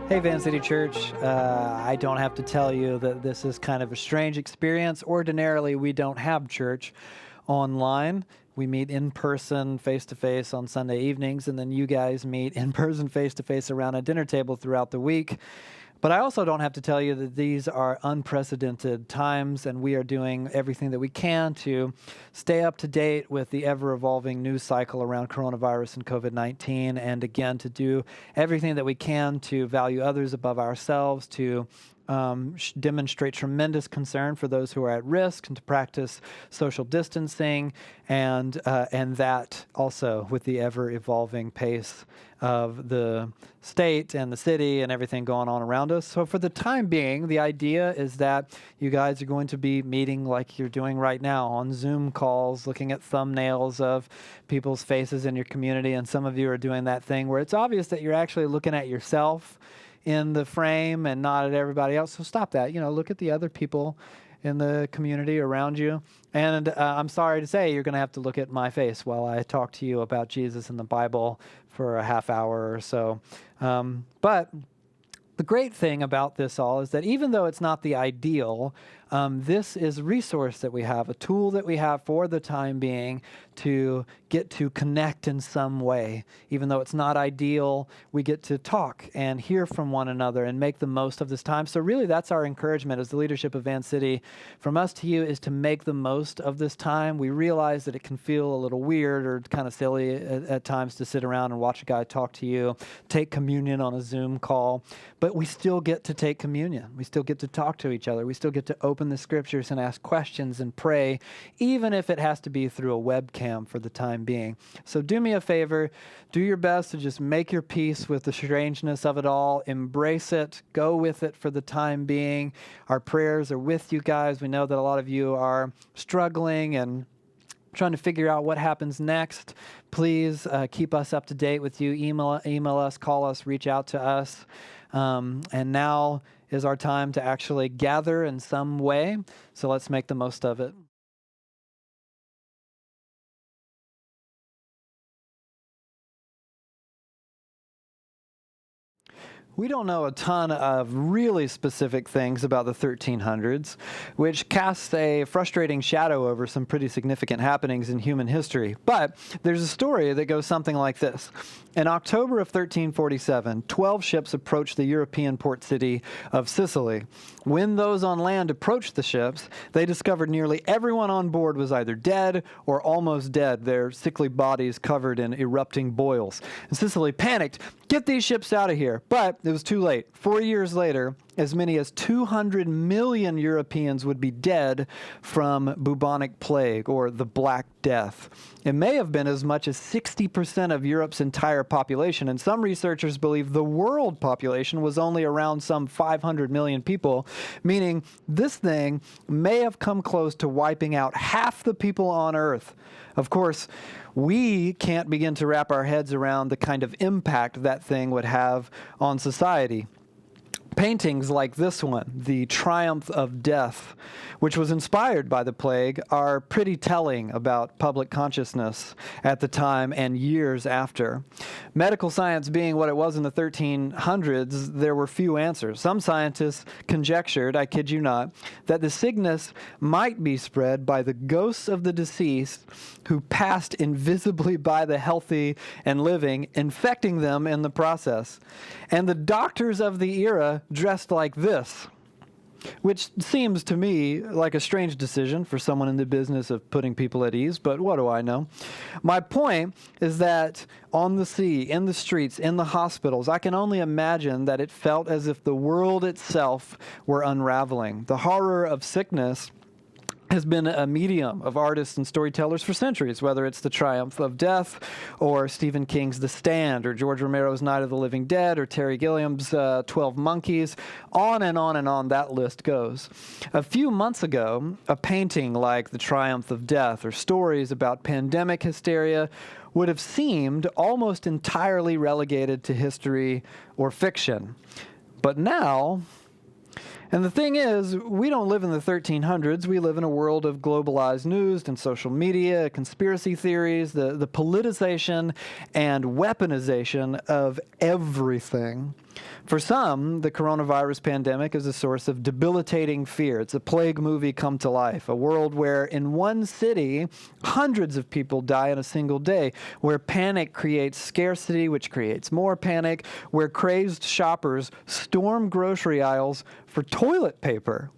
Hey, Van City Church. I don't have to tell you that this is kind of a strange experience. Ordinarily, we don't have church online. We meet in person, face to face on Sunday evenings, and then you guys meet in person, face to face around a dinner table throughout the week. But I also don't have to tell you that these are unprecedented times, and we are doing everything that we can to stay up to date with the ever-evolving news cycle around coronavirus and COVID-19, and again, to do everything that we can to value others above ourselves, to demonstrate tremendous concern for those who are at risk, and to practice social distancing, and that also with the ever-evolving pace of the state and the city and everything going on around us. So for the time being, the idea is that you guys are going to be meeting like you're doing right now on Zoom calls, looking at thumbnails of people's faces in your community, and some of you are doing that thing where it's obvious that you're actually looking at yourself in the frame and not at everybody else. So stop that. Look at the other people in the community around you. And I'm sorry to say you're going to have to look at my face while I talk to you about Jesus and the Bible for a half hour or so. But the great thing about this all is that even though it's not the ideal, this is a resource that we have, a tool that we have for the time being to get to connect in some way. Even though it's not ideal, we get to talk and hear from one another and make the most of this time. So really that's our encouragement as the leadership of Van City from us to you, is to make the most of this time. We realize that it can feel a little weird or kind of silly at times to sit around and watch a guy talk to you, take communion on a Zoom call, but we still get to take communion. We still get to talk to each other. We still get to open the scriptures and ask questions and pray, even if it has to be through a webcam for the time being. So do me a favor, do your best to just make your peace with the strangeness of it all, embrace it, go with it for the time being. Our prayers are with you guys. We know that a lot of you are struggling and trying to figure out what happens next. Please keep us up to date with you. Email us, call us, reach out to us. And now is our time to actually gather in some way. So let's make the most of it. We don't know a ton of really specific things about the 1300s, which casts a frustrating shadow over some pretty significant happenings in human history. But there's a story that goes something like this. In October of 1347, 12 ships approached the European port city of Sicily. When those on land approached the ships, they discovered nearly everyone on board was either dead or almost dead, their sickly bodies covered in erupting boils. And Sicily panicked, "Get these ships out of here." But it was too late. 4 years later, as many as 200 million Europeans would be dead from bubonic plague, or the Black Death. It may have been as much as 60% of Europe's entire population, and some researchers believe the world population was only around some 500 million people, meaning this thing may have come close to wiping out half the people on Earth. Of course, we can't begin to wrap our heads around the kind of impact that thing would have on society. Paintings like this one, The Triumph of Death, which was inspired by the plague, are pretty telling about public consciousness at the time and years after. Medical science being what it was in the 1300s, there were few answers. Some scientists conjectured, I kid you not, that the sickness might be spread by the ghosts of the deceased who passed invisibly by the healthy and living, infecting them in the process. And the doctors of the era dressed like this, which seems to me like a strange decision for someone in the business of putting people at ease, but what do I know? My point is that on the sea, in the streets, in the hospitals, I can only imagine that it felt as if the world itself were unraveling. The horror of sickness has been a medium of artists and storytellers for centuries, whether it's The Triumph of Death or Stephen King's The Stand or George Romero's Night of the Living Dead or Terry Gilliam's 12 Monkeys. On and on and on that list goes. A few months ago, a painting like The Triumph of Death or stories about pandemic hysteria would have seemed almost entirely relegated to history or fiction. But now, and the thing is, we don't live in the 1300s. We live in a world of globalized news and social media, conspiracy theories, the politicization and weaponization of everything. For some, the coronavirus pandemic is a source of debilitating fear. It's a plague movie come to life, a world where in one city, hundreds of people die in a single day, where panic creates scarcity, which creates more panic, where crazed shoppers storm grocery aisles for toilet paper.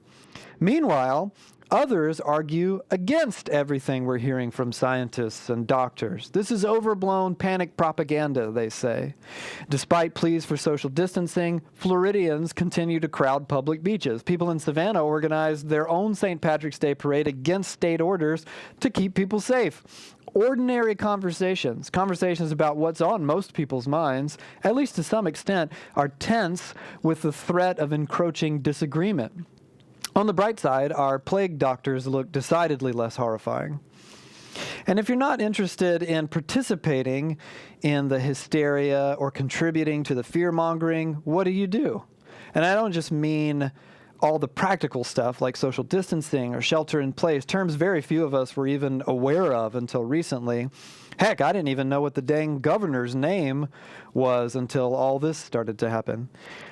Meanwhile, others argue against everything we're hearing from scientists and doctors. This is overblown panic propaganda, they say. Despite pleas for social distancing, Floridians continue to crowd public beaches. People in Savannah organized their own St. Patrick's Day parade against state orders to keep people safe. Ordinary conversations about what's on most people's minds, at least to some extent, are tense with the threat of encroaching disagreement. On the bright side, our plague doctors look decidedly less horrifying. And if you're not interested in participating in the hysteria or contributing to the fear-mongering, what do? And I don't just mean all the practical stuff like social distancing or shelter in place, terms very few of us were even aware of until recently. Heck, I didn't even know what the dang governor's name was until all this started to happen.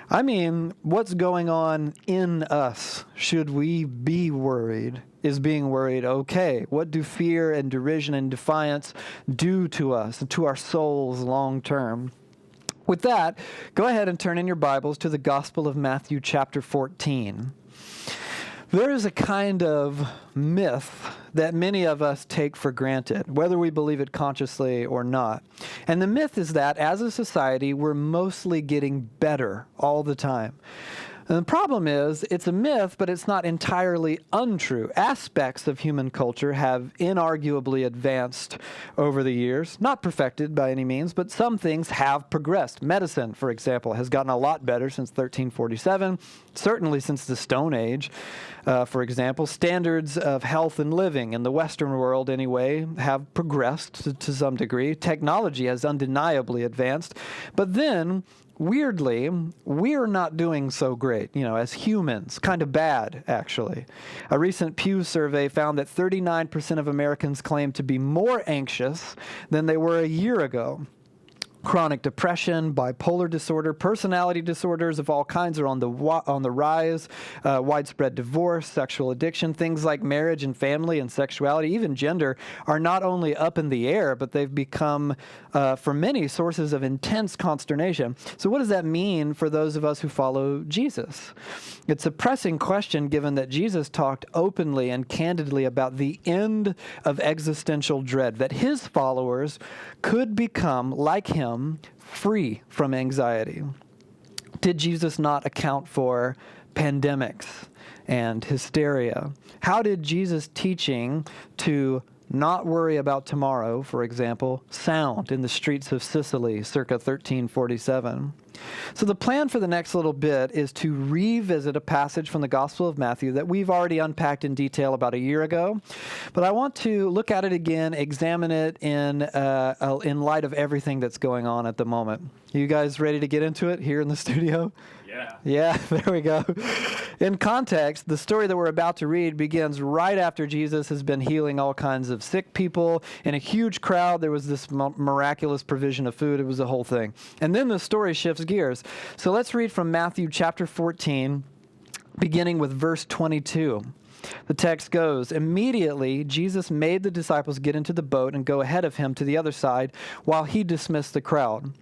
I mean, what's going on in us? Should we be worried? Is being worried okay? What do fear and derision and defiance do to us and to our souls long term? With that, go ahead and turn in your Bibles to the Gospel of Matthew chapter 14. There is a kind of myth that many of us take for granted, whether we believe it consciously or not. And the myth is that as a society, we're mostly getting better all the time. And the problem is, it's a myth, but it's not entirely untrue. Aspects of human culture have inarguably advanced over the years, not perfected by any means, but some things have progressed. Medicine, for example, has gotten a lot better since 1347, certainly since the Stone Age. For example, standards of health and living in the Western world, anyway, have progressed to some degree. Technology has undeniably advanced. But then, weirdly, we're not doing so great, as humans. Kind of bad, actually. A recent Pew survey found that 39% of Americans claim to be more anxious than they were a year ago. Chronic depression, bipolar disorder, personality disorders of all kinds are on the rise. Widespread divorce, sexual addiction, things like marriage and family and sexuality, even gender, are not only up in the air, but they've become, for many, sources of intense consternation. So what does that mean for those of us who follow Jesus? It's a pressing question given that Jesus talked openly and candidly about the end of existential dread, that his followers could become, like him, free from anxiety. Did Jesus not account for pandemics and hysteria? How did Jesus' teaching to not worry about tomorrow, for example, sound in the streets of Sicily circa 1347? So the plan for the next little bit is to revisit a passage from the Gospel of Matthew that we've already unpacked in detail about a year ago. But I want to look at it again, examine it in light of everything that's going on at the moment. You guys ready to get into it here in the studio? Yeah, there we go. In context, the story that we're about to read begins right after Jesus has been healing all kinds of sick people. In a huge crowd, there was this miraculous provision of food. It was a whole thing. And then the story shifts gears. So let's read from Matthew chapter 14, beginning with verse 22. The text goes, "Immediately Jesus made the disciples get into the boat and go ahead of him to the other side while he dismissed the crowd."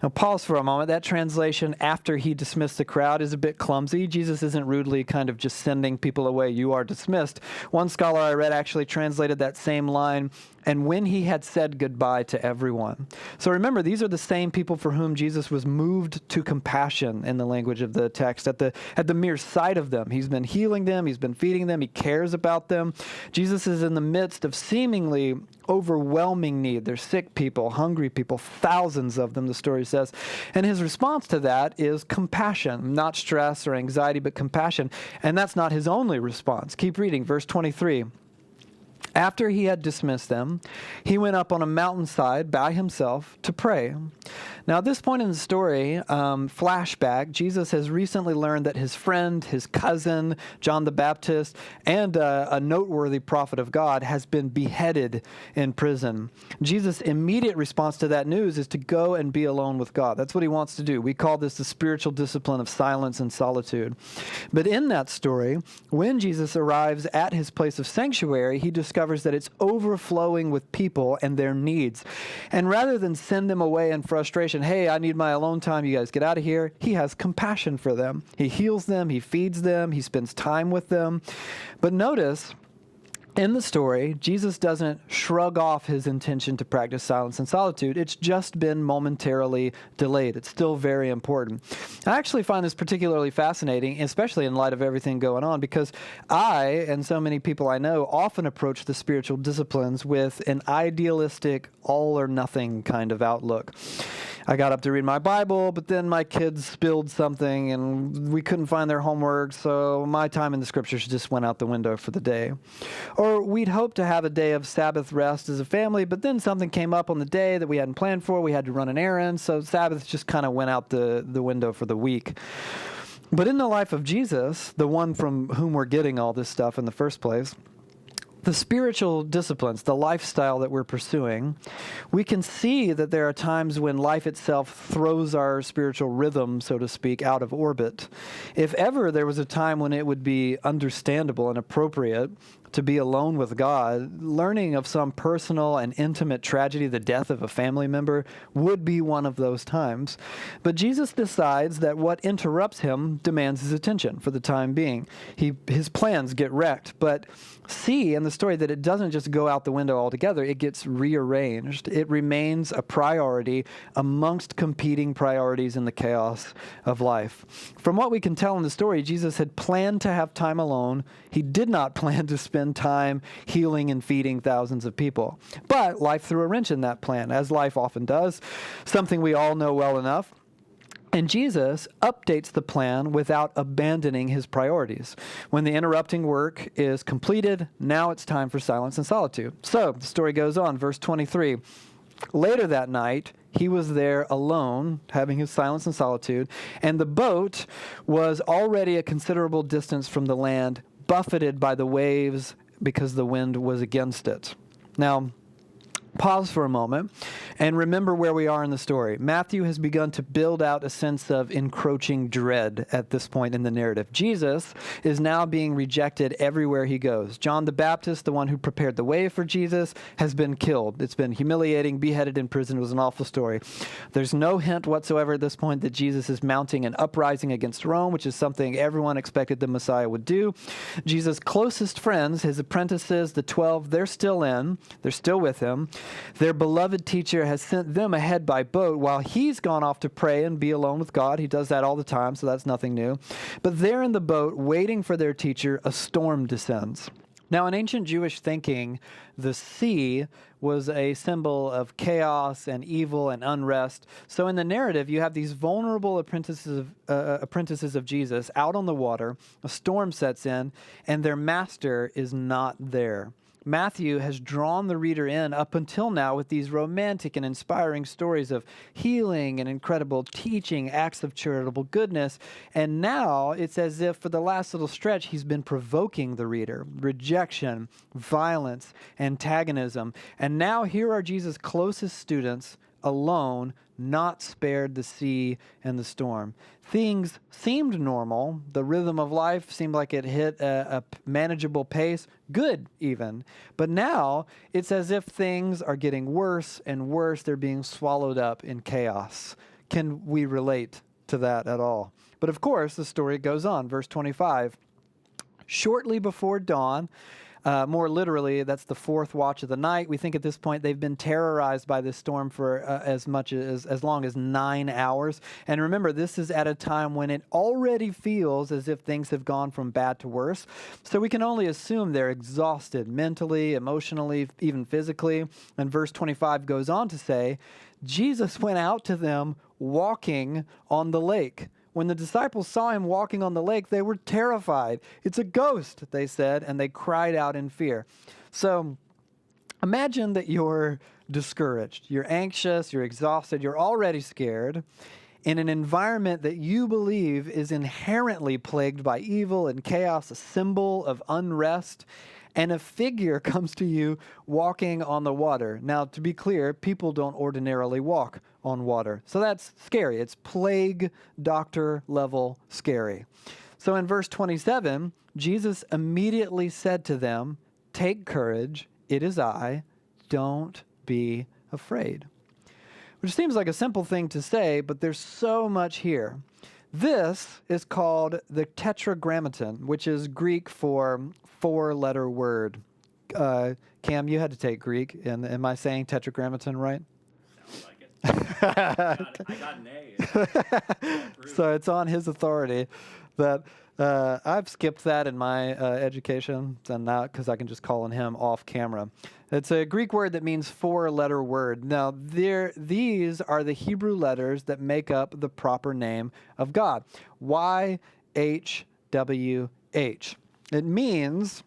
Now pause for a moment. That translation, "after he dismissed the crowd," is a bit clumsy. Jesus isn't rudely kind of just sending people away. "You are dismissed." One scholar I read actually translated that same line, "and when he had said goodbye to everyone." So remember, these are the same people for whom Jesus was moved to compassion in the language of the text. At the mere sight of them, he's been healing them, he's been feeding them, he cares about them. Jesus is in the midst of seemingly overwhelming need. They're sick people, hungry people, thousands of them, the story says. And his response to that is compassion, not stress or anxiety, but compassion. And that's not his only response. Keep reading, verse 23. After he had dismissed them, he went up on a mountainside by himself to pray. Now, at this point in the story, flashback, Jesus has recently learned that his friend, his cousin, John the Baptist, and a noteworthy prophet of God has been beheaded in prison. Jesus' immediate response to that news is to go and be alone with God. That's what he wants to do. We call this the spiritual discipline of silence and solitude. But in that story, when Jesus arrives at his place of sanctuary, he discovers that it's overflowing with people and their needs. And rather than send them away in frustration, hey, I need my alone time, you guys get out of here, he has compassion for them. He heals them, he feeds them, he spends time with them. But notice, in the story, Jesus doesn't shrug off his intention to practice silence and solitude. It's just been momentarily delayed. It's still very important. I actually find this particularly fascinating, especially in light of everything going on, because I, and so many people I know, often approach the spiritual disciplines with an idealistic, all-or-nothing kind of outlook. I got up to read my Bible, but then my kids spilled something and we couldn't find their homework, so my time in the scriptures just went out the window for the day. Or we'd hoped to have a day of Sabbath rest as a family, but then something came up on the day that we hadn't planned for. We had to run an errand, so Sabbath just kind of went out the window for the week. But in the life of Jesus, the one from whom we're getting all this stuff in the first place, the spiritual disciplines, the lifestyle that we're pursuing, we can see that there are times when life itself throws our spiritual rhythm, so to speak, out of orbit. If ever there was a time when it would be understandable and appropriate to be alone with God, learning of some personal and intimate tragedy, the death of a family member, would be one of those times. But Jesus decides that what interrupts him demands his attention for the time being. His plans get wrecked, but see in the story that it doesn't just go out the window altogether, it gets rearranged. It remains a priority amongst competing priorities in the chaos of life. From what we can tell in the story, Jesus had planned to have time alone. He did not plan to spend time healing and feeding thousands of people. But life threw a wrench in that plan, as life often does, something we all know well enough. And Jesus updates the plan without abandoning his priorities. When the interrupting work is completed, now it's time for silence and solitude. So the story goes on, verse 23. Later that night, he was there alone, having his silence and solitude, and the boat was already a considerable distance from the land, buffeted by the waves because the wind was against it. Now, pause for a moment and remember where we are in the story. Matthew has begun to build out a sense of encroaching dread at this point in the narrative. Jesus is now being rejected everywhere he goes. John the Baptist, the one who prepared the way for Jesus, has been killed. It's been humiliating, beheaded in prison. It was an awful story. There's no hint whatsoever at this point that Jesus is mounting an uprising against Rome, which is something everyone expected the Messiah would do. Jesus' closest friends, his apprentices, the 12, they're still with him. Their beloved teacher has sent them ahead by boat while he's gone off to pray and be alone with God. He does that all the time, so that's nothing new. But there in the boat, waiting for their teacher, a storm descends. Now, in ancient Jewish thinking, the sea was a symbol of chaos and evil and unrest. So in the narrative, you have these vulnerable apprentices of Jesus out on the water. A storm sets in, and their master is not there. Matthew has drawn the reader in up until now with these romantic and inspiring stories of healing and incredible teaching, acts of charitable goodness. And now it's as if for the last little stretch, he's been provoking the reader. Rejection, violence, antagonism. And now here are Jesus' closest students alone, not spared the sea and the storm. Things seemed normal. The rhythm of life seemed like it hit a manageable pace, good even. But now it's as if things are getting worse and worse. They're being swallowed up in chaos. Can we relate to that at all? But of course, the story goes on. Verse 25. Shortly before dawn, more literally, that's the fourth watch of the night. We think at this point they've been terrorized by this storm for as long as 9 hours. And remember, this is at a time when it already feels as if things have gone from bad to worse. So we can only assume they're exhausted mentally, emotionally, even physically. And verse 25 goes on to say, Jesus went out to them walking on the lake. When the disciples saw him walking on the lake, they were terrified. It's a ghost, they said, and they cried out in fear. So imagine that you're discouraged, you're anxious, you're exhausted, you're already scared in an environment that you believe is inherently plagued by evil and chaos, a symbol of unrest, and a figure comes to you walking on the water. Now, to be clear, people don't ordinarily walk on water. So that's scary. It's plague doctor level scary. So in verse 27, Jesus immediately said to them, "Take courage, it is I, don't be afraid." Which seems like a simple thing to say, but there's so much here. This is called the tetragrammaton, which is Greek for four-letter word. Cam, you had to take Greek, and am I saying tetragrammaton right? Sounds like it. I got an A. So it's on his authority that I've skipped that in my education, and now because I can just call on him off camera. It's a Greek word that means four-letter word. Now, these are the Hebrew letters that make up the proper name of God. YHWH. It means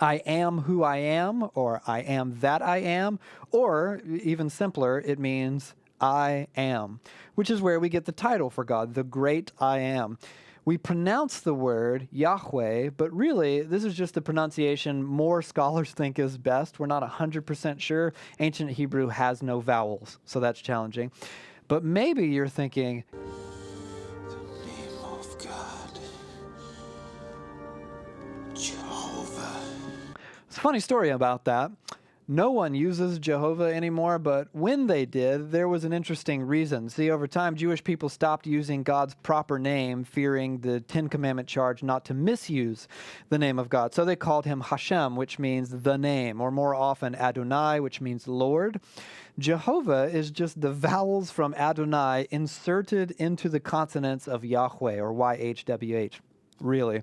I am who I am, or I am that I am, or even simpler, it means I am, which is where we get the title for God, the great I am. We pronounce the word Yahweh, but really, this is just the pronunciation more scholars think is best. We're not 100% sure. Ancient Hebrew has no vowels, so that's challenging. But maybe you're thinking, The name of God, Jehovah. it's a funny story about that. No one uses Jehovah anymore, but when they did, there was an interesting reason. See, over time, Jewish people stopped using God's proper name, fearing the Ten Commandment charge not to misuse the name of God. So they called him Hashem, which means the name, or more often Adonai, which means Lord. Jehovah is just the vowels from Adonai inserted into the consonants of Yahweh, or YHWH. Really.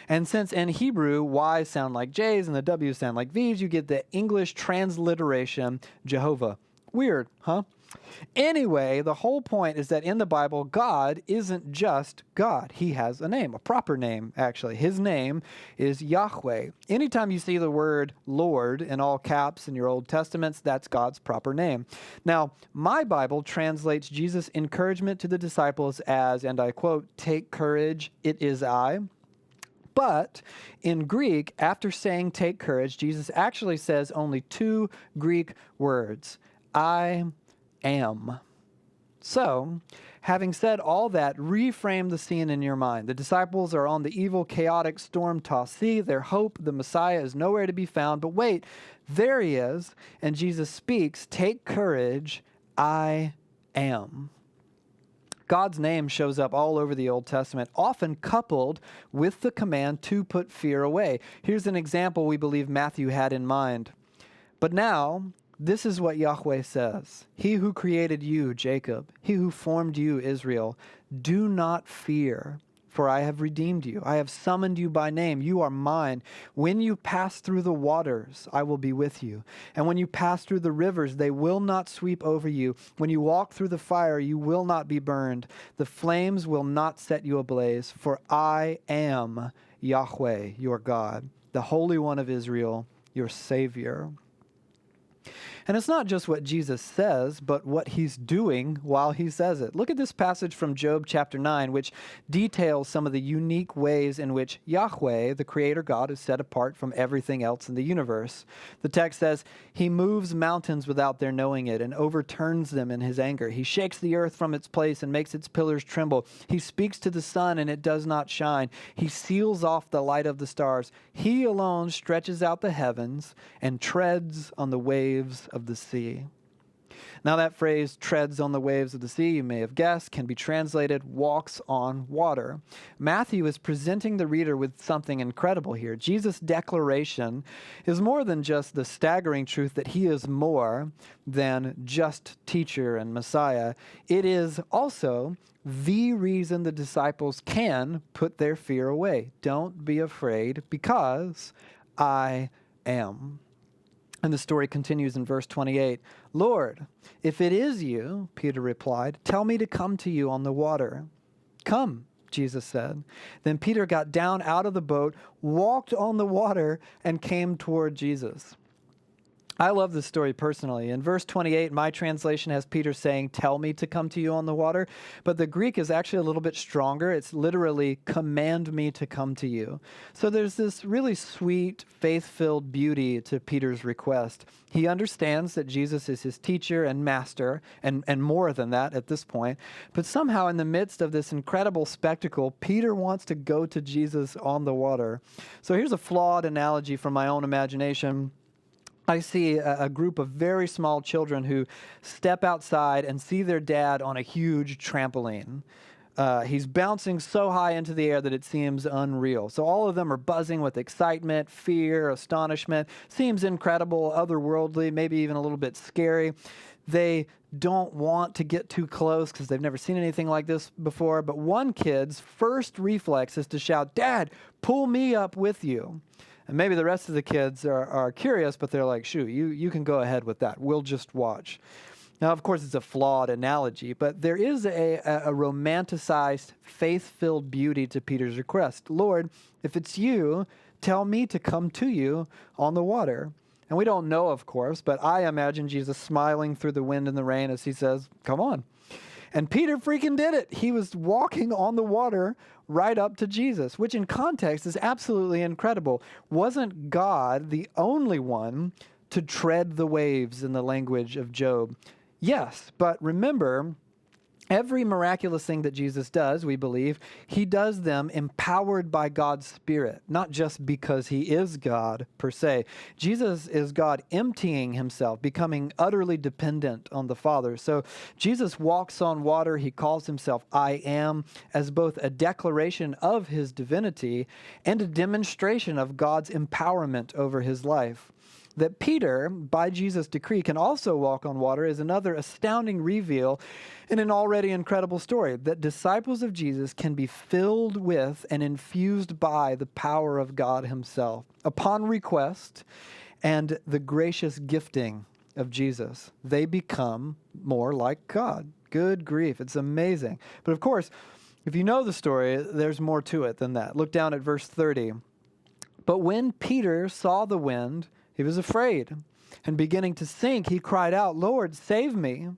And since in Hebrew, Y's sound like J's and the W's sound like V's, you get the English transliteration, Jehovah. Weird, huh? Anyway, the whole point is that in the Bible, God isn't just God. He has a name, a proper name, actually. His name is Yahweh. Anytime you see the word Lord in all caps in your Old Testaments, that's God's proper name. Now, my Bible translates Jesus' encouragement to the disciples as, and I quote, "Take courage, it is I." But in Greek, after saying take courage, Jesus actually says only two Greek words, I am. So, having said all that, reframe the scene in your mind. The disciples are on the evil, chaotic, storm-tossed sea. Their hope, the Messiah, is nowhere to be found. But wait, there he is. And Jesus speaks, take courage, I am. God's name shows up all over the Old Testament, often coupled with the command to put fear away. Here's an example we believe Matthew had in mind. But now, this is what Yahweh says. He who created you, Jacob, he who formed you, Israel, do not fear, for I have redeemed you. I have summoned you by name. You are mine. When you pass through the waters, I will be with you. And when you pass through the rivers, they will not sweep over you. When you walk through the fire, you will not be burned. The flames will not set you ablaze, for I am Yahweh, your God, the Holy One of Israel, your Savior. And it's not just what Jesus says, but what he's doing while he says it. Look at this passage from Job chapter 9, which details some of the unique ways in which Yahweh, the creator God, is set apart from everything else in the universe. The text says, he moves mountains without their knowing it and overturns them in his anger. He shakes the earth from its place and makes its pillars tremble. He speaks to the sun and it does not shine. He seals off the light of the stars. He alone stretches out the heavens and treads on the waves of the sea. Now that phrase, treads on the waves of the sea, you may have guessed, can be translated walks on water. Matthew is presenting the reader with something incredible here. Jesus' declaration is more than just the staggering truth that he is more than just teacher and Messiah. It is also the reason the disciples can put their fear away. Don't be afraid, because I am. And the story continues in verse 28. Lord, if it is you, Peter replied, tell me to come to you on the water. Come, Jesus said. Then Peter got down out of the boat, walked on the water, and came toward Jesus. I love this story personally. In verse 28, my translation has Peter saying, "Tell me to come to you on the water." But the Greek is actually a little bit stronger. It's literally, "Command me to come to you." So there's this really sweet, faith-filled beauty to Peter's request. He understands that Jesus is his teacher and master, and more than that at this point. But somehow in the midst of this incredible spectacle, Peter wants to go to Jesus on the water. So here's a flawed analogy from my own imagination. I see a group of very small children who step outside and see their dad on a huge trampoline. He's bouncing so high into the air that it seems unreal. So all of them are buzzing with excitement, fear, astonishment. Seems incredible, otherworldly, maybe even a little bit scary. They don't want to get too close because they've never seen anything like this before. But one kid's first reflex is to shout, "Dad, pull me up with you." And maybe the rest of the kids are curious, but they're like, "Shoot, you can go ahead with that. We'll just watch." Now, of course, it's a flawed analogy, but there is a romanticized, faith-filled beauty to Peter's request. "Lord, if it's you, tell me to come to you on the water." And we don't know, of course, but I imagine Jesus smiling through the wind and the rain as he says, "Come on." And Peter freaking did it. He was walking on the water right up to Jesus, which in context is absolutely incredible. Wasn't God the only one to tread the waves in the language of Job? Yes, but remember, every miraculous thing that Jesus does, we believe, he does them empowered by God's Spirit, not just because he is God per se. Jesus is God emptying himself, becoming utterly dependent on the Father. So Jesus walks on water. He calls himself I Am, as both a declaration of his divinity and a demonstration of God's empowerment over his life. That Peter, by Jesus' decree, can also walk on water is another astounding reveal in an already incredible story, that disciples of Jesus can be filled with and infused by the power of God himself. Upon request and the gracious gifting of Jesus, they become more like God. Good grief, it's amazing. But of course, if you know the story, there's more to it than that. Look down at verse 30. But when Peter saw the wind, he was afraid, and beginning to sink, he cried out, "Lord, save me."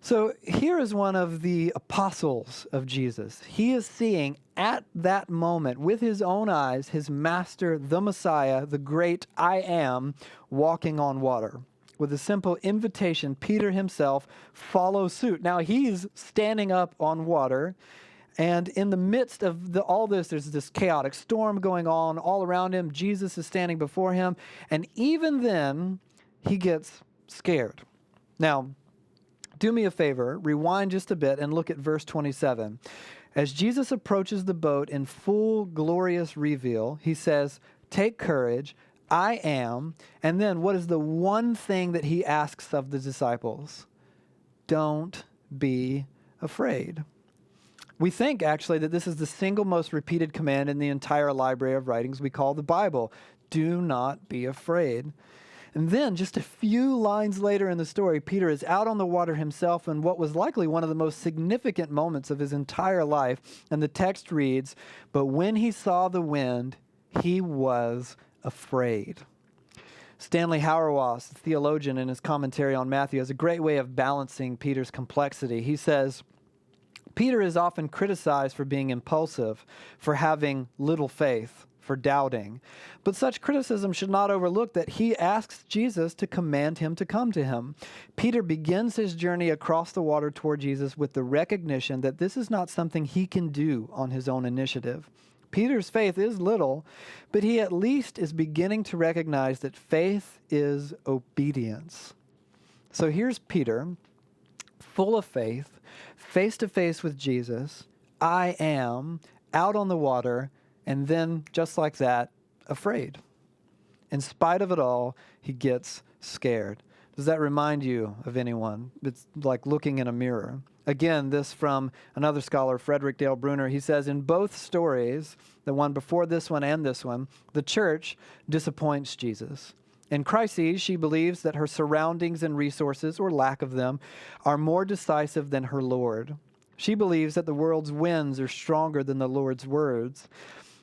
So here is one of the apostles of Jesus. He is seeing at that moment with his own eyes his master, the Messiah, the great I Am, walking on water. With a simple invitation, Peter himself follows suit. Now he's standing up on water. And in the midst of all this, there's this chaotic storm going on all around him. Jesus is standing before him. And even then, he gets scared. Now, do me a favor, rewind just a bit and look at verse 27. As Jesus approaches the boat in full glorious reveal, he says, "Take courage, I am." And then what is the one thing that he asks of the disciples? Don't be afraid. We think, actually, that this is the single most repeated command in the entire library of writings we call the Bible. Do not be afraid. And then, just a few lines later in the story, Peter is out on the water himself in what was likely one of the most significant moments of his entire life. And the text reads, "But when he saw the wind, he was afraid." Stanley Hauerwas, the theologian, in his commentary on Matthew, has a great way of balancing Peter's complexity. He says, Peter is often criticized for being impulsive, for having little faith, for doubting. But such criticism should not overlook that he asks Jesus to command him to come to him. Peter begins his journey across the water toward Jesus with the recognition that this is not something he can do on his own initiative. Peter's faith is little, but he at least is beginning to recognize that faith is obedience. So here's Peter, full of faith, face to face with Jesus, I am, out on the water, and then, just like that, afraid. In spite of it all, he gets scared. Does that remind you of anyone? It's like looking in a mirror. Again, this from another scholar, Frederick Dale Bruner. He says, in both stories, the one before this one and this one, the church disappoints Jesus. In crises, she believes that her surroundings and resources, or lack of them, are more decisive than her Lord. She believes that the world's winds are stronger than the Lord's words.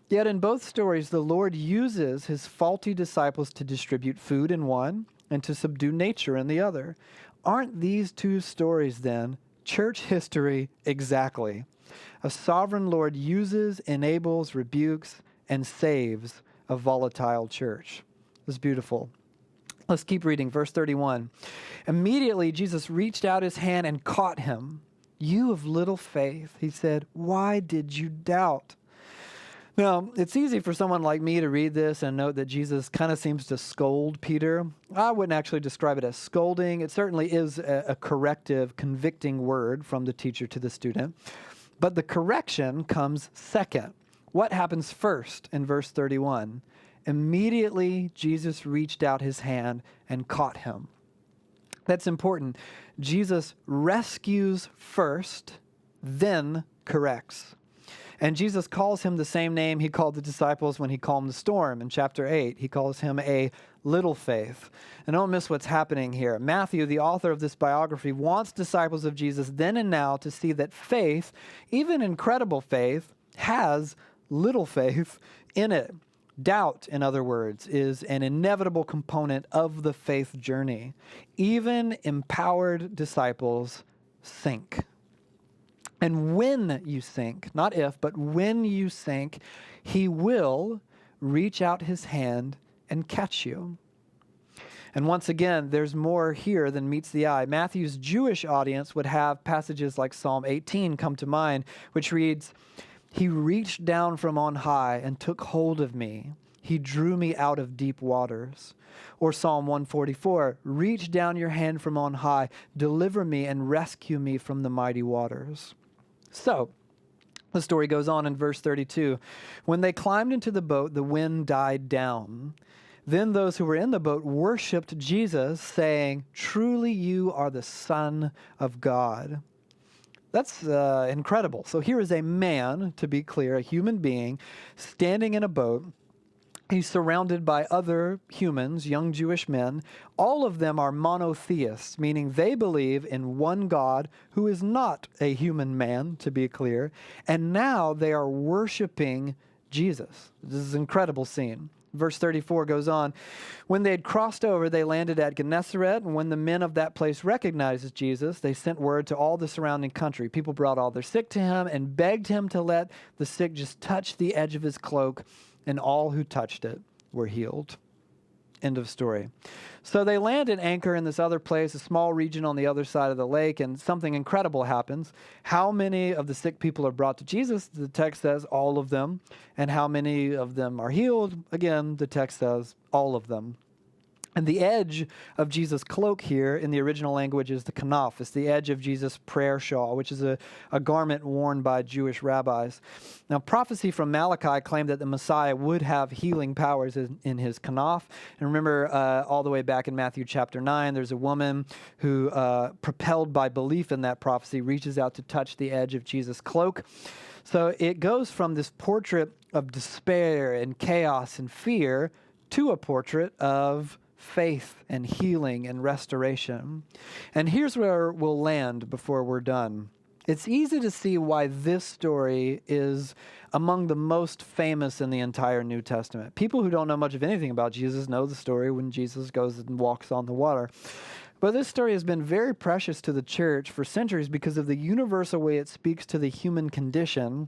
Yet in both stories, the Lord uses his faulty disciples to distribute food in one and to subdue nature in the other. Aren't these two stories, then, church history exactly? A sovereign Lord uses, enables, rebukes, and saves a volatile church. It's beautiful. Let's keep reading. Verse 31. Immediately, Jesus reached out his hand and caught him. You of little faith, he said, why did you doubt? Now, it's easy for someone like me to read this and note that Jesus kind of seems to scold Peter. I wouldn't actually describe it as scolding. It certainly is a corrective, convicting word from the teacher to the student. But the correction comes second. What happens first in verse 31? Immediately, Jesus reached out his hand and caught him. That's important. Jesus rescues first, then corrects. And Jesus calls him the same name he called the disciples when he calmed the storm in chapter 8. He calls him a little faith. And don't miss what's happening here. Matthew, the author of this biography, wants disciples of Jesus then and now to see that faith, even incredible faith, has little faith in it. Doubt, in other words, is an inevitable component of the faith journey. Even empowered disciples sink. And when you sink, not if, but when you sink, he will reach out his hand and catch you. And once again, there's more here than meets the eye. Matthew's Jewish audience would have passages like Psalm 18 come to mind, which reads, he reached down from on high and took hold of me. He drew me out of deep waters. Or Psalm 144, reach down your hand from on high, deliver me and rescue me from the mighty waters. So, the story goes on in verse 32. When they climbed into the boat, the wind died down. Then those who were in the boat worshiped Jesus, saying, truly you are the Son of God. That's incredible. So here is a man, to be clear, a human being, standing in a boat. He's surrounded by other humans, young Jewish men. All of them are monotheists, meaning they believe in one God who is not a human man, to be clear. And now they are worshiping Jesus. This is an incredible scene. Verse 34 goes on. When they had crossed over, they landed at Gennesaret, and when the men of that place recognized Jesus, they sent word to all the surrounding country. People brought all their sick to him and begged him to let the sick just touch the edge of his cloak, and all who touched it were healed. End of story. So they land and anchor in this other place, a small region on the other side of the lake, and something incredible happens. How many of the sick people are brought to Jesus? The text says all of them. And how many of them are healed? Again, the text says all of them. And the edge of Jesus' cloak here in the original language is the kanaf. It's the edge of Jesus' prayer shawl, which is a garment worn by Jewish rabbis. Now, prophecy from Malachi claimed that the Messiah would have healing powers in his kanaf. And remember, all the way back in Matthew chapter 9, there's a woman who, propelled by belief in that prophecy, reaches out to touch the edge of Jesus' cloak. So it goes from this portrait of despair and chaos and fear to a portrait of faith and healing and restoration. And here's where we'll land before we're done. It's easy to see why this story is among the most famous in the entire New Testament. People who don't know much of anything about Jesus know the story when Jesus goes and walks on the water. But this story has been very precious to the church for centuries because of the universal way it speaks to the human condition,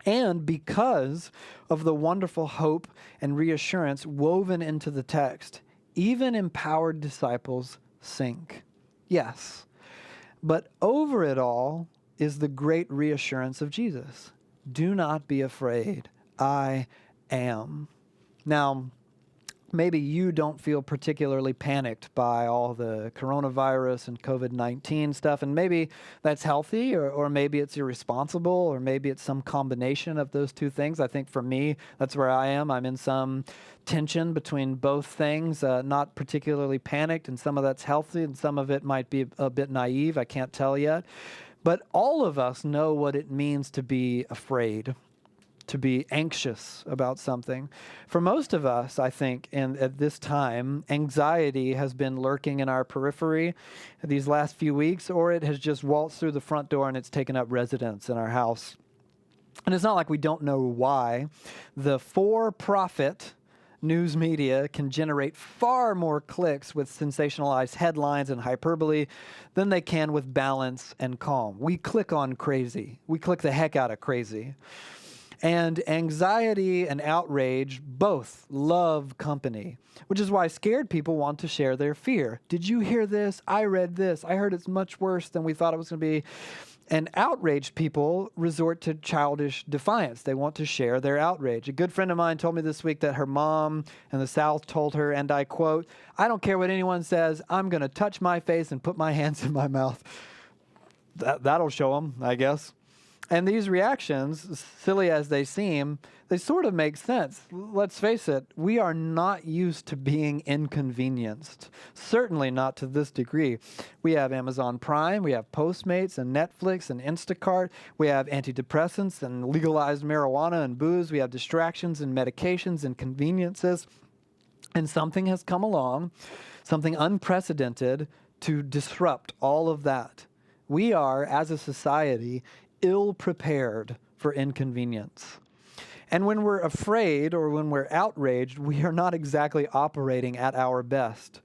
and because of the wonderful hope and reassurance woven into the text. Even empowered disciples sink. Yes, but over it all is the great reassurance of Jesus. Do not be afraid. I am. Now, maybe you don't feel particularly panicked by all the coronavirus and COVID-19 stuff, and maybe that's healthy, or maybe it's irresponsible, or maybe it's some combination of those two things. I think for me, that's where I am. I'm in some tension between both things, not particularly panicked, and some of that's healthy, and some of it might be a bit naive. I can't tell yet. But all of us know what it means to be afraid. to be anxious about something. For most of us, I think, and at this time, anxiety has been lurking in our periphery these last few weeks, or it has just waltzed through the front door and it's taken up residence in our house. And it's not like we don't know why. The for-profit news media can generate far more clicks with sensationalized headlines and hyperbole than they can with balance and calm. We click on crazy. We click the heck out of crazy. And anxiety and outrage both love company, which is why scared people want to share their fear. Did you hear this? I read this. I heard it's much worse than we thought it was going to be. And outraged people resort to childish defiance. They want to share their outrage. A good friend of mine told me this week that her mom in the South told her, and I quote, "I don't care what anyone says. I'm going to touch my face and put my hands in my mouth." That'll show them, I guess. And these reactions, silly as they seem, they sort of make sense. Let's face it, we are not used to being inconvenienced. Certainly not to this degree. We have Amazon Prime, we have Postmates and Netflix and Instacart, we have antidepressants and legalized marijuana and booze, we have distractions and medications and conveniences. And something has come along, something unprecedented, to disrupt all of that. We are, as a society, ill-prepared for inconvenience. And when we're afraid or when we're outraged, we are not exactly operating at our best.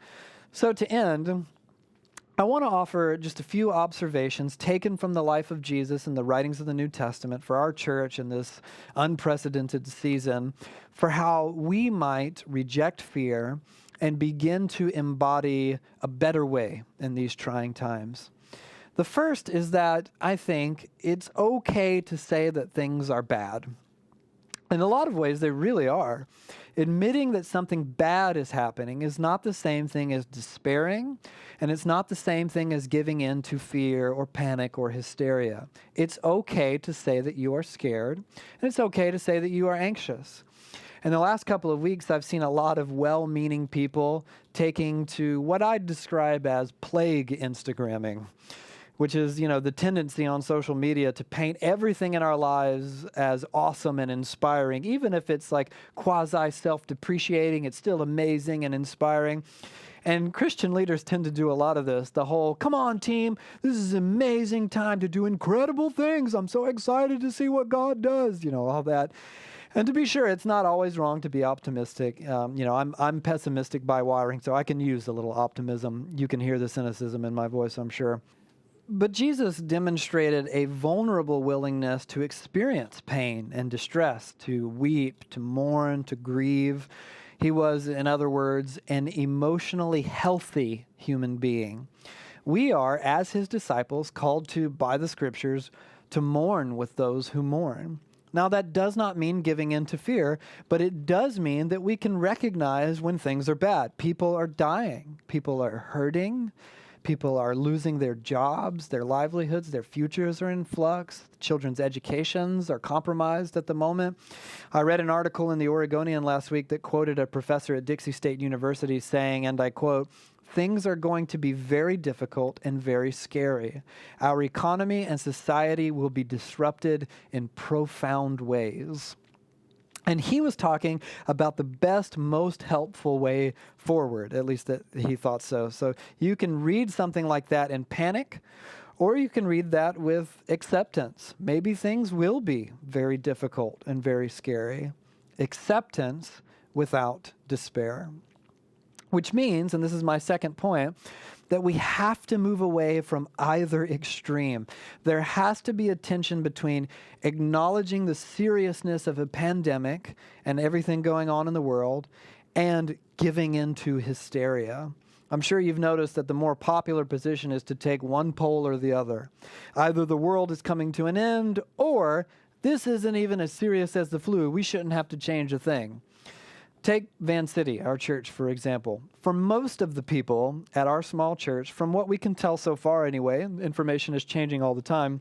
So to end, I want to offer just a few observations taken from the life of Jesus and the writings of the New Testament for our church in this unprecedented season for how we might reject fear and begin to embody a better way in these trying times. The first is that I think it's okay to say that things are bad. In a lot of ways, they really are. Admitting that something bad is happening is not the same thing as despairing, and it's not the same thing as giving in to fear or panic or hysteria. It's okay to say that you are scared, and it's okay to say that you are anxious. In the last couple of weeks, I've seen a lot of well-meaning people taking to what I'd describe as plague Instagramming, which is, the tendency on social media to paint everything in our lives as awesome and inspiring. Even if it's like quasi-self-depreciating, it's still amazing and inspiring. And Christian leaders tend to do a lot of this. The whole, come on team, this is an amazing time to do incredible things. I'm so excited to see what God does, all that. And to be sure, it's not always wrong to be optimistic. I'm pessimistic by wiring, so I can use a little optimism. You can hear the cynicism in my voice, I'm sure. But Jesus demonstrated a vulnerable willingness to experience pain and distress, to weep, to mourn, to grieve. He was, in other words, an emotionally healthy human being. We are, as his disciples, called to, by the scriptures, to mourn with those who mourn. Now, that does not mean giving in to fear, but it does mean that we can recognize when things are bad. People are dying. People are hurting. People are losing their jobs, their livelihoods, their futures are in flux. Children's educations are compromised at the moment. I read an article in the Oregonian last week that quoted a professor at Dixie State University saying, and I quote, "Things are going to be very difficult and very scary. Our economy and society will be disrupted in profound ways." And he was talking about the best, most helpful way forward, at least that he thought so. So you can read something like that in panic, or you can read that with acceptance. Maybe things will be very difficult and very scary. Acceptance without despair. Which means, and this is my second point, that we have to move away from either extreme. There has to be a tension between acknowledging the seriousness of a pandemic and everything going on in the world and giving into hysteria. I'm sure you've noticed that the more popular position is to take one pole or the other. Either the world is coming to an end, or this isn't even as serious as the flu. We shouldn't have to change a thing. Take Van City, our church, for example. For most of the people at our small church, from what we can tell so far anyway, information is changing all the time,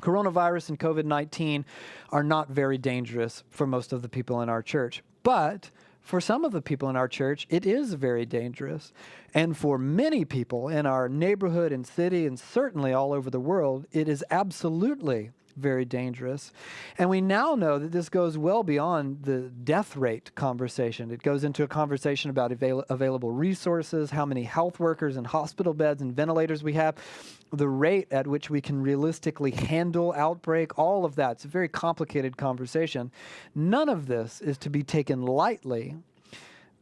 coronavirus and COVID-19 are not very dangerous for most of the people in our church. But for some of the people in our church, it is very dangerous. And for many people in our neighborhood and city, and certainly all over the world, it is absolutely very dangerous. And we now know that this goes well beyond the death rate conversation. It goes into a conversation about available resources, how many health workers and hospital beds and ventilators we have, the rate at which we can realistically handle outbreak, all of that. It's a very complicated conversation. None of this is to be taken lightly,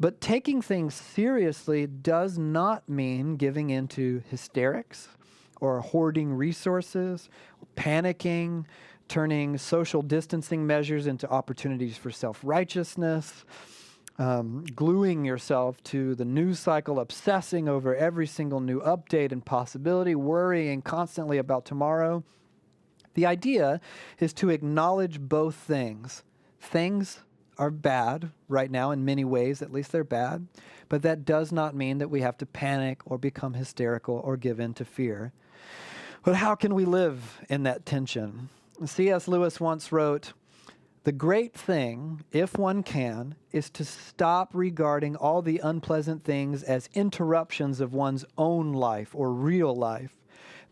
but taking things seriously does not mean giving into hysterics or hoarding resources, or panicking, turning social distancing measures into opportunities for self-righteousness, gluing yourself to the news cycle, obsessing over every single new update and possibility, worrying constantly about tomorrow. The idea is to acknowledge both things. Things are bad right now in many ways, at least they're bad, but that does not mean that we have to panic or become hysterical or give in to fear. But how can we live in that tension? C.S. Lewis once wrote, "The great thing, if one can, is to stop regarding all the unpleasant things as interruptions of one's own life or real life.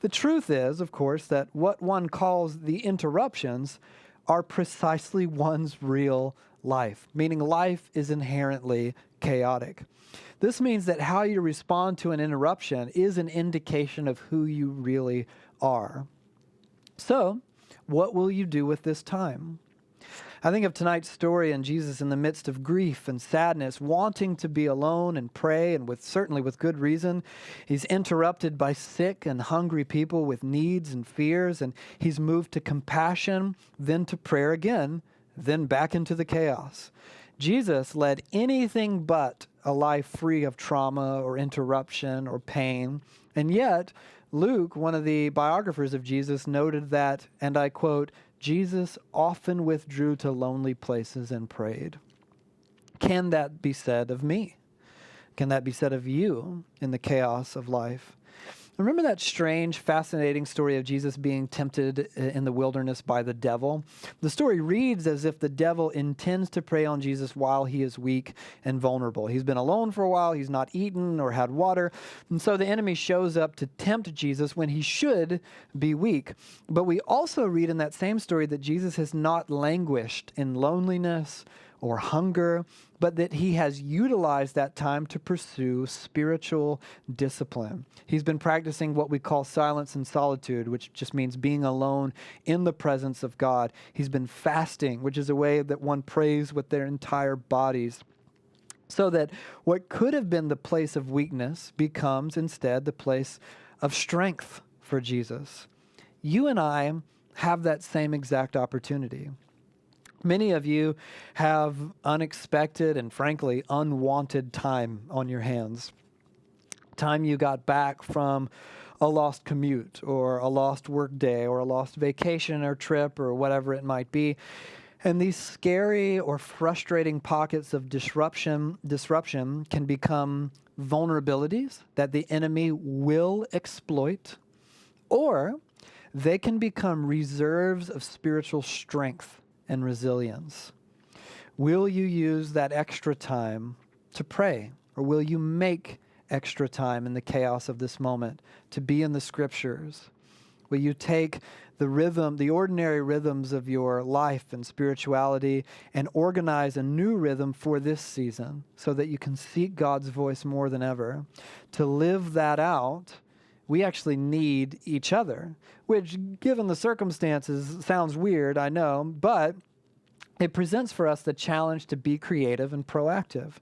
The truth is, of course, that what one calls the interruptions are precisely one's real life," meaning life is inherently chaotic. This means that how you respond to an interruption is an indication of who you really are. So, what will you do with this time? I think of tonight's story and Jesus in the midst of grief and sadness, wanting to be alone and pray, and certainly with good reason. He's interrupted by sick and hungry people with needs and fears, and he's moved to compassion, then to prayer again, then back into the chaos. Jesus led anything but a life free of trauma or interruption or pain, and yet Luke, one of the biographers of Jesus, noted that, and I quote, "Jesus often withdrew to lonely places and prayed." Can that be said of me? Can that be said of you in the chaos of life? Remember that strange, fascinating story of Jesus being tempted in the wilderness by the devil? The story reads as if the devil intends to prey on Jesus while he is weak and vulnerable. He's been alone for a while, he's not eaten or had water, and so the enemy shows up to tempt Jesus when he should be weak. But we also read in that same story that Jesus has not languished in loneliness or hunger, but that he has utilized that time to pursue spiritual discipline. He's been practicing what we call silence and solitude, which just means being alone in the presence of God. He's been fasting, which is a way that one prays with their entire bodies, so that what could have been the place of weakness becomes instead the place of strength for Jesus. You and I have that same exact opportunity. Many of you have unexpected and frankly unwanted time on your hands. Time you got back from a lost commute or a lost work day or a lost vacation or trip or whatever it might be. And these scary or frustrating pockets of disruption can become vulnerabilities that the enemy will exploit, or they can become reserves of spiritual strength and resilience. Will you use that extra time to pray, or will you make extra time in the chaos of this moment to be in the scriptures? Will you take the ordinary rhythms of your life and spirituality and organize a new rhythm for this season so that you can seek God's voice more than ever? To live that out, we actually need each other, which, given the circumstances, sounds weird, I know, but it presents for us the challenge to be creative and proactive.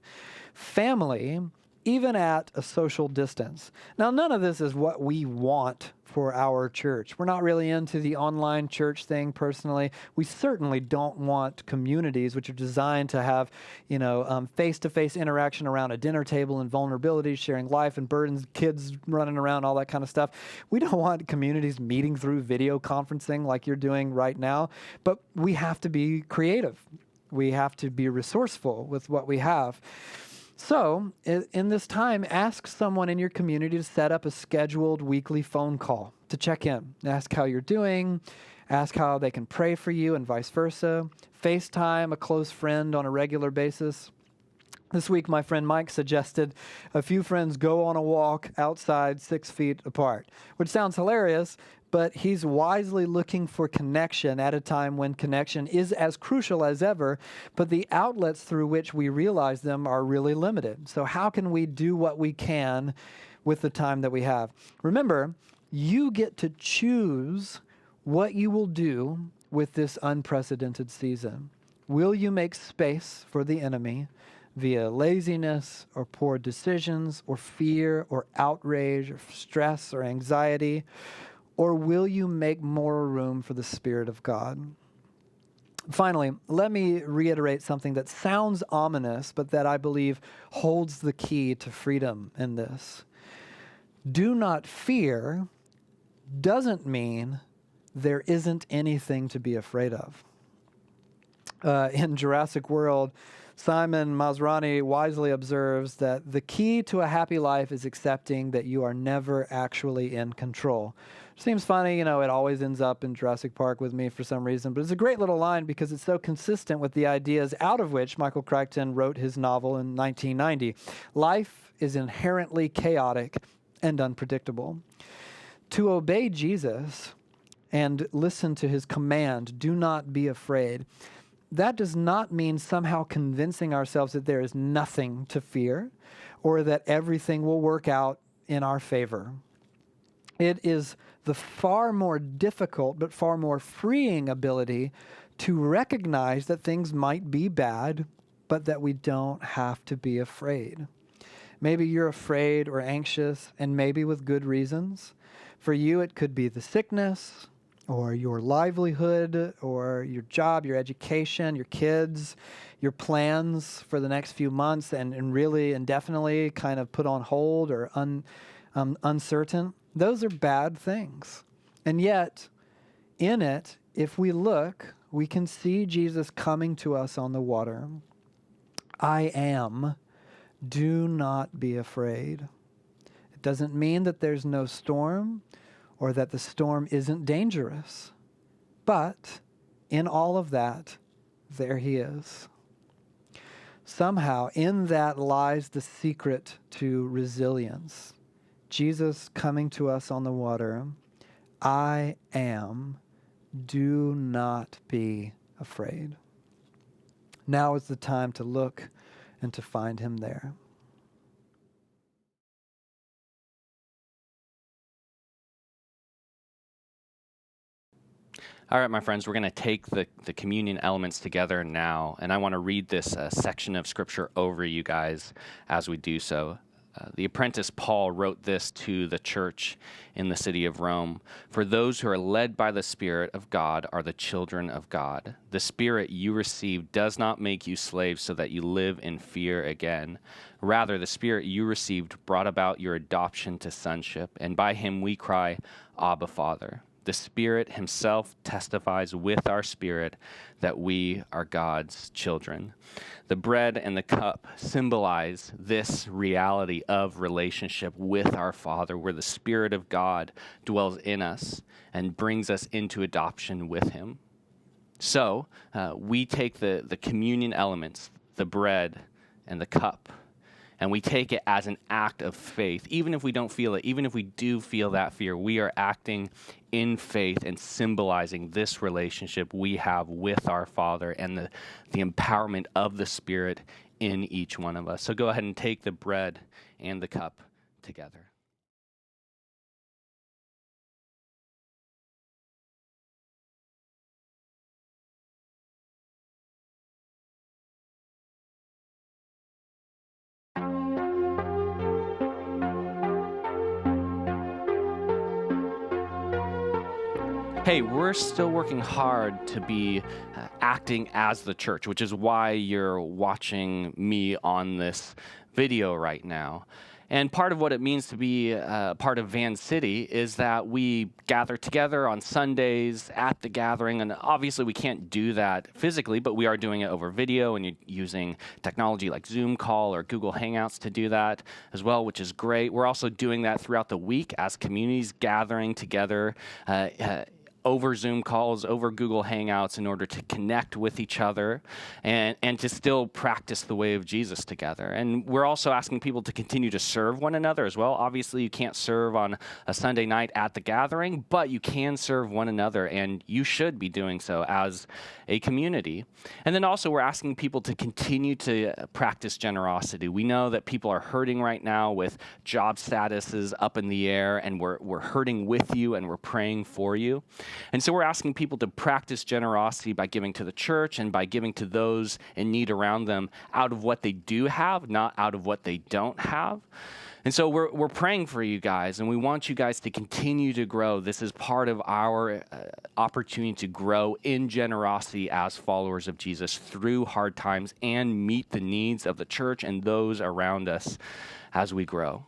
Family, even at a social distance. Now, none of this is what we want for our church. We're not really into the online church thing personally. We certainly don't want communities which are designed to have, face-to-face interaction around a dinner table and vulnerabilities, sharing life and burdens, kids running around, all that kind of stuff. We don't want communities meeting through video conferencing like you're doing right now, but we have to be creative. We have to be resourceful with what we have. So, in this time, ask someone in your community to set up a scheduled weekly phone call to check in. Ask how you're doing, ask how they can pray for you, and vice versa. FaceTime a close friend on a regular basis. This week, my friend Mike suggested a few friends go on a walk outside 6 feet apart, which sounds hilarious, but he's wisely looking for connection at a time when connection is as crucial as ever, but the outlets through which we realize them are really limited. So how can we do what we can with the time that we have? Remember, you get to choose what you will do with this unprecedented season. Will you make space for the enemy via laziness or poor decisions or fear or outrage or stress or anxiety? Or will you make more room for the Spirit of God? Finally, let me reiterate something that sounds ominous, but that I believe holds the key to freedom in this. Do not fear doesn't mean there isn't anything to be afraid of. In Jurassic World, Simon Masrani wisely observes that the key to a happy life is accepting that you are never actually in control. Seems funny, it always ends up in Jurassic Park with me for some reason, but it's a great little line because it's so consistent with the ideas out of which Michael Crichton wrote his novel in 1990. Life is inherently chaotic and unpredictable. To obey Jesus and listen to his command, do not be afraid, that does not mean somehow convincing ourselves that there is nothing to fear or that everything will work out in our favor. It is the far more difficult but far more freeing ability to recognize that things might be bad, but that we don't have to be afraid. Maybe you're afraid or anxious, and maybe with good reasons. For you, it could be the sickness, or your livelihood, or your job, your education, your kids, your plans for the next few months, and really indefinitely kind of put on hold or uncertain. Those are bad things. And yet, in it, if we look, we can see Jesus coming to us on the water. I am. Do not be afraid. It doesn't mean that there's no storm or that the storm isn't dangerous. But in all of that, there he is. Somehow, in that lies the secret to resilience. Jesus coming to us on the water. I am. Do not be afraid. Now is the time to look and to find him there. All right, my friends, we're going to take the communion elements together now, and I want to read this section of Scripture over you guys as we do so. The apprentice Paul wrote this to the church in the city of Rome. For those who are led by the Spirit of God are the children of God. The Spirit you received does not make you slaves so that you live in fear again. Rather, the Spirit you received brought about your adoption to sonship, and by him we cry, Abba, Father. The Spirit himself testifies with our spirit that we are God's children. The bread and the cup symbolize this reality of relationship with our Father, where the Spirit of God dwells in us and brings us into adoption with him. So we take the communion elements, the bread and the cup, and we take it as an act of faith. Even if we don't feel it, even if we do feel that fear, we are acting in faith and symbolizing this relationship we have with our Father and the empowerment of the Spirit in each one of us. So go ahead and take the bread and the cup together. Hey, we're still working hard to be acting as the church, which is why you're watching me on this video right now. And part of what it means to be part of Van City is that we gather together on Sundays at the gathering. And obviously we can't do that physically, but we are doing it over video and using technology like Zoom call or Google Hangouts to do that as well, which is great. We're also doing that throughout the week as communities gathering together over Zoom calls, over Google Hangouts in order to connect with each other and to still practice the way of Jesus together. And we're also asking people to continue to serve one another as well. Obviously, you can't serve on a Sunday night at the gathering, but you can serve one another, and you should be doing so as a community. And then also, we're asking people to continue to practice generosity. We know that people are hurting right now with job statuses up in the air, and we're hurting with you, and we're praying for you. And so we're asking people to practice generosity by giving to the church and by giving to those in need around them out of what they do have, not out of what they don't have. And so we're praying for you guys, and we want you guys to continue to grow. This is part of our opportunity to grow in generosity as followers of Jesus through hard times and meet the needs of the church and those around us as we grow.